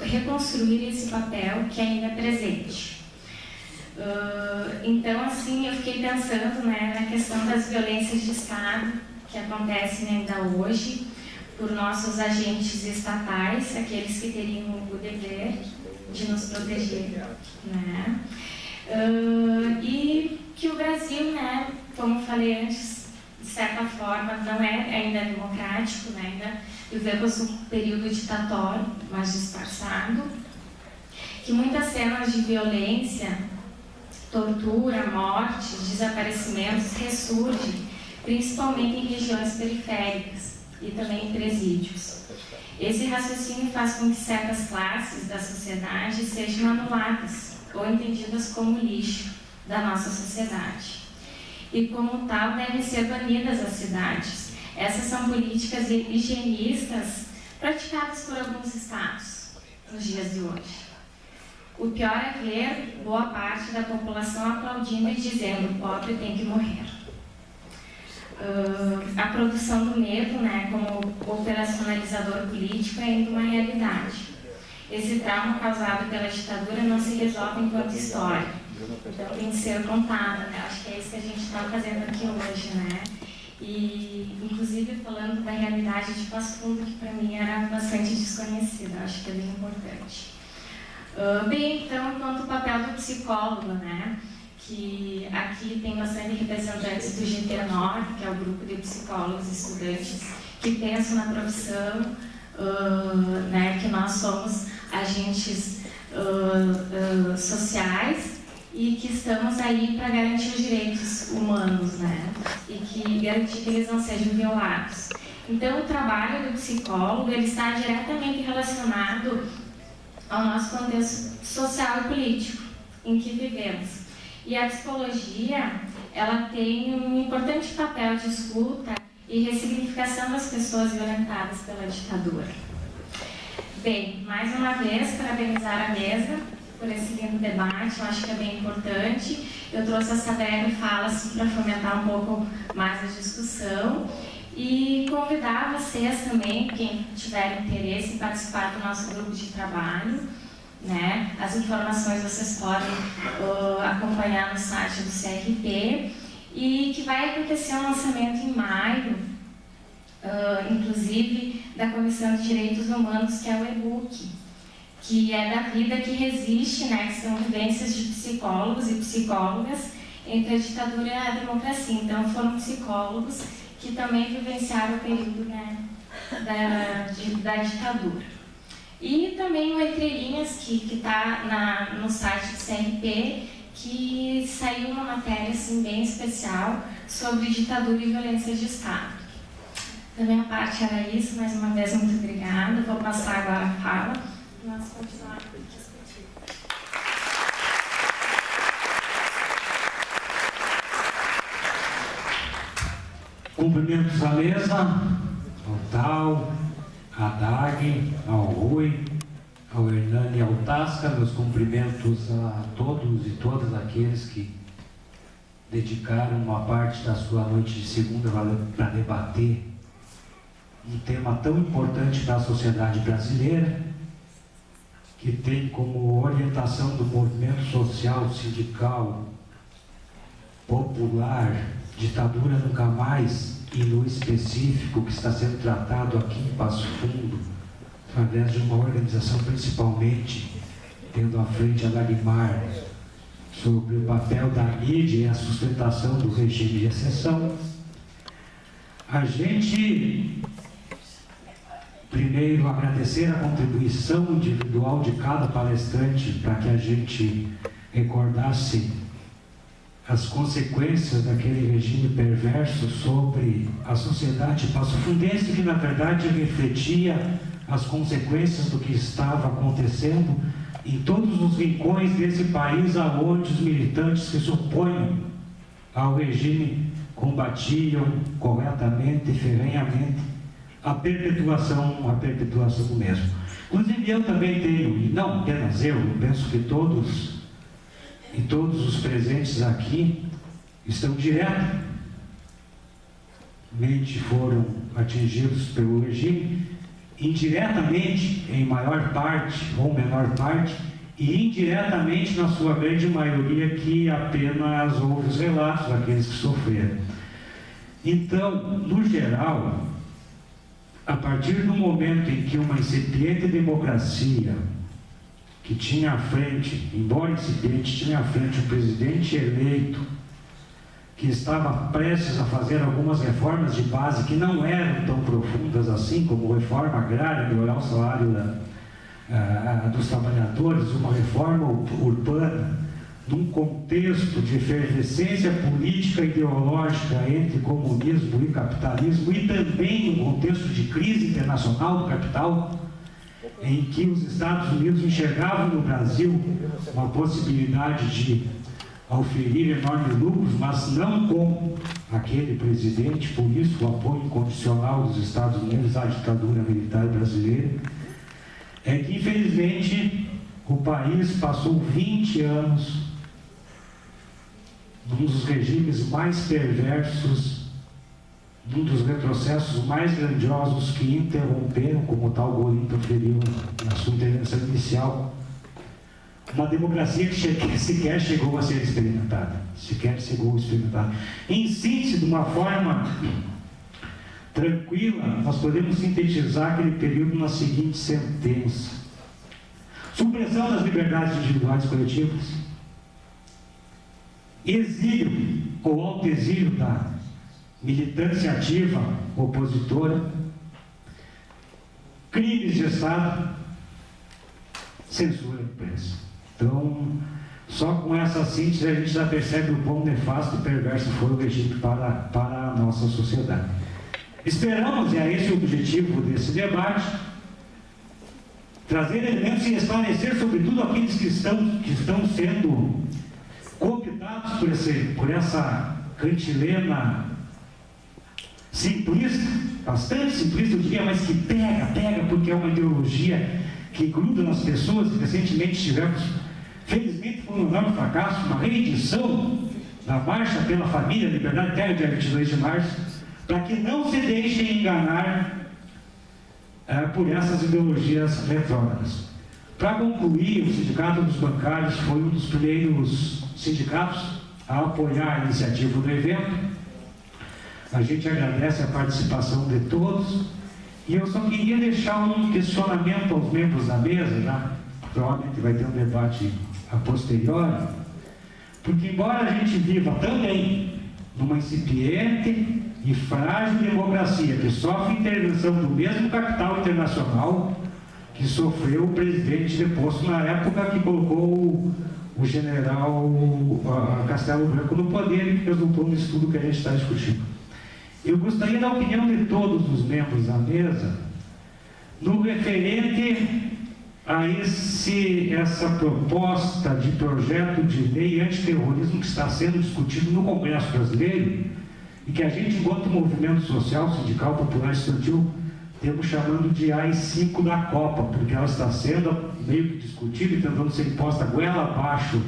reconstruir esse papel que ainda é presente. Então, assim, eu fiquei pensando, né, na questão das violências de Estado que acontecem ainda hoje por nossos agentes estatais, aqueles que teriam o dever de nos proteger, né? E que o Brasil, né, como falei antes, de certa forma, não é ainda democrático, né? Ainda vivemos um período ditatório, mas disfarçado, que muitas cenas de violência, tortura, mortes, desaparecimentos ressurgem, principalmente em regiões periféricas e também em presídios. Esse raciocínio faz com que certas classes da sociedade sejam anuladas ou entendidas como lixo da nossa sociedade. E como tal, devem ser banidas as cidades. Essas são políticas higienistas praticadas por alguns estados nos dias de hoje. O pior é ver boa parte da população aplaudindo e dizendo: o pobre tem que morrer. A produção do medo, né, como operacionalizador político, é ainda uma realidade. Esse trauma causado pela ditadura não se resolve enquanto história. Então tem que ser contada, né? Acho que é isso que a gente está fazendo aqui hoje, né? E, inclusive, falando da realidade de Passo Fundo, que para mim era bastante desconhecida, acho que é bem importante. Bem, então, quanto ao papel do psicólogo, né? Que aqui tem bastante representantes do GT9, que é o grupo de psicólogos e estudantes que pensam na profissão, né? Que nós somos agentes sociais e que estamos aí para garantir os direitos humanos, né? E que garantir que eles não sejam violados. Então, o trabalho do psicólogo ele está diretamente relacionado ao nosso contexto social e político em que vivemos. E a psicologia, ela tem um importante papel de escuta e ressignificação das pessoas violentadas pela ditadura. Bem, mais uma vez, parabenizar a mesa por esse lindo debate, eu acho que é bem importante. Eu trouxe essa breve fala assim, para fomentar um pouco mais a discussão e convidar vocês também, quem tiver interesse em participar do nosso grupo de trabalho, né? As informações vocês podem acompanhar no site do CRP e que vai acontecer um lançamento em maio, inclusive da Comissão de Direitos Humanos, que é o e-book, que é da vida que resiste, né? Que são vivências de psicólogos e psicólogas entre a ditadura e a democracia. Então foram psicólogos que também vivenciaram o período, né, da ditadura. E também o Entre Linhas, que está no site do CRP, que saiu uma matéria assim, bem especial sobre ditadura e violência de Estado. Da minha parte era isso, mais uma vez muito obrigada. Vou passar agora a fala e nós continuarmos discutindo. Cumprimentos à mesa, ao Tal, à Dag, ao Rui, ao Hernani e ao Tasca. Meus cumprimentos a todos e todas aqueles que dedicaram uma parte da sua noite de segunda para debater um tema tão importante para a sociedade brasileira, que tem como orientação do movimento social, sindical, popular, ditadura nunca mais, e no específico que está sendo tratado aqui em Passo Fundo, através de uma organização principalmente tendo à frente a Larimar, sobre o papel da mídia e a sustentação do regime de exceção. A gente, primeiro, agradecer a contribuição individual de cada palestrante para que a gente recordasse as consequências daquele regime perverso sobre a sociedade passofundense, que na verdade refletia as consequências do que estava acontecendo em todos os rincões desse país, aonde os militantes que se opõem ao regime combatiam corretamente e ferrenhamente a perpetuação do mesmo. Inclusive eu também tenho, e não apenas eu penso que todos os presentes aqui estão diretamente foram atingidos pelo regime indiretamente, em maior parte ou menor parte, e indiretamente, na sua grande maioria, que apenas ouve os relatos daqueles que sofreram. Então, no geral, a partir do momento em que uma incipiente democracia, que tinha à frente, embora incipiente, tinha à frente um presidente eleito, que estava prestes a fazer algumas reformas de base que não eram tão profundas assim, como reforma agrária, melhorar o salário dos trabalhadores, uma reforma urbana, num contexto de efervescência política e ideológica entre comunismo e capitalismo, e também num contexto de crise internacional do capital, em que os Estados Unidos enxergavam no Brasil uma possibilidade de auferir enormes lucros, mas não com aquele presidente, por isso o apoio incondicional dos Estados Unidos à ditadura militar brasileira, é que infelizmente o país passou 20 anos num dos regimes mais perversos, num dos retrocessos mais grandiosos que interromperam, como o tal Golim proferiu na sua intervenção inicial, uma democracia que sequer chegou a ser experimentada. Em síntese, de uma forma tranquila, nós podemos sintetizar aquele período na seguinte sentença: supressão das liberdades individuais e coletivas, exílio ou autoexílio da militância ativa opositora, crimes de Estado, censura da imprensa. Então, só com essa síntese a gente já percebe o quão nefasto e perverso foi o regime para a nossa sociedade. Esperamos, e é esse o objetivo desse debate, trazer elementos e esclarecer sobretudo aqueles que estão sendo cooptados por essa cantilena simplista, bastante simplista eu diria, mas que pega porque é uma ideologia que gruda nas pessoas. Recentemente tivemos, felizmente foi um enorme fracasso, uma reedição da Marcha pela Família, Liberdade e Terra, dia 22 de março, para que não se deixem enganar por essas ideologias retrógradas. Para concluir, o Sindicato dos Bancários foi um dos primeiros sindicatos a apoiar a iniciativa do evento. A gente agradece a participação de todos, e eu só queria deixar um questionamento aos membros da mesa, já provavelmente vai ter um debate a posteriori, porque embora a gente viva também numa incipiente e frágil democracia que sofre intervenção do mesmo capital internacional que sofreu o presidente deposto na época, que colocou o general Castelo Branco no poder e que resultou no estudo que a gente está discutindo. Eu gostaria da opinião de todos os membros da mesa no referente a essa proposta de projeto de lei antiterrorismo que está sendo discutido no Congresso Brasileiro e que a gente, enquanto movimento social, sindical, popular, estudantil, temos chamando de AI-5 da Copa, porque ela está sendo meio que discutida e tentando ser imposta goela abaixo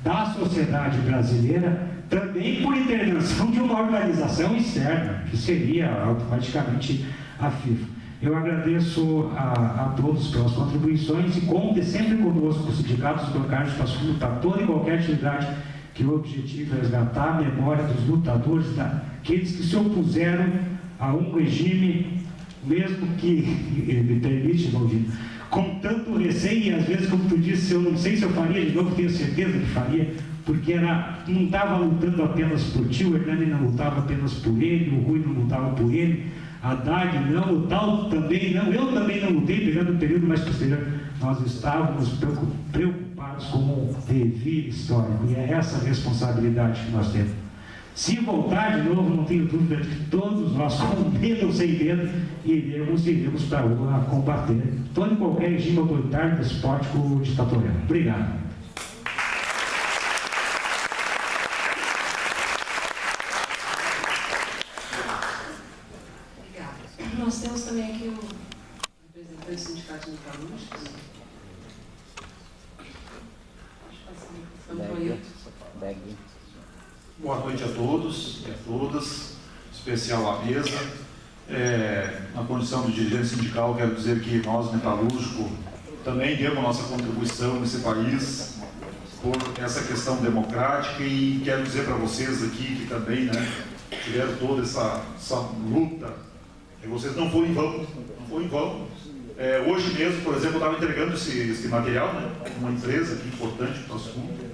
da sociedade brasileira, também por intervenção de uma organização externa, que seria automaticamente a FIFA. Eu agradeço a todos pelas contribuições e conte sempre conosco, os sindicatos bancários, para lutar toda e qualquer atividade que o objetivo é resgatar a memória dos lutadores, daqueles que se opuseram a um regime, mesmo que, me permite, Valdir, com tanto receio, e às vezes, como tu disse, eu não sei se eu faria de novo, tenho certeza que faria, porque não estava lutando apenas por ti, o Hernani não lutava apenas por ele, o Rui não lutava por ele, a Haddad não, o Tal também não, eu também não lutei, pegando o período mais posterior. Nós estávamos preocupados com o devir histórico, e é essa responsabilidade que nós temos. Se voltar de novo, não tenho dúvida de que todos nós, com medo ou sem medo, iremos para a rua combater todo e qualquer regime autoritário, despótico, ditatorial. Obrigado. Nós temos também aqui o representante do Sindicato Metalúrgicos. Boa noite a todos e a todas, especial à mesa. na condição de dirigente sindical, quero dizer que nós, metalúrgico, também demos nossa contribuição nesse país por essa questão democrática, e quero dizer para vocês aqui que também, né, tiveram toda essa luta, e vocês não foi em vão, não foi em vão. Hoje mesmo, por exemplo, eu estava entregando esse material, né, uma empresa aqui importante para o assunto,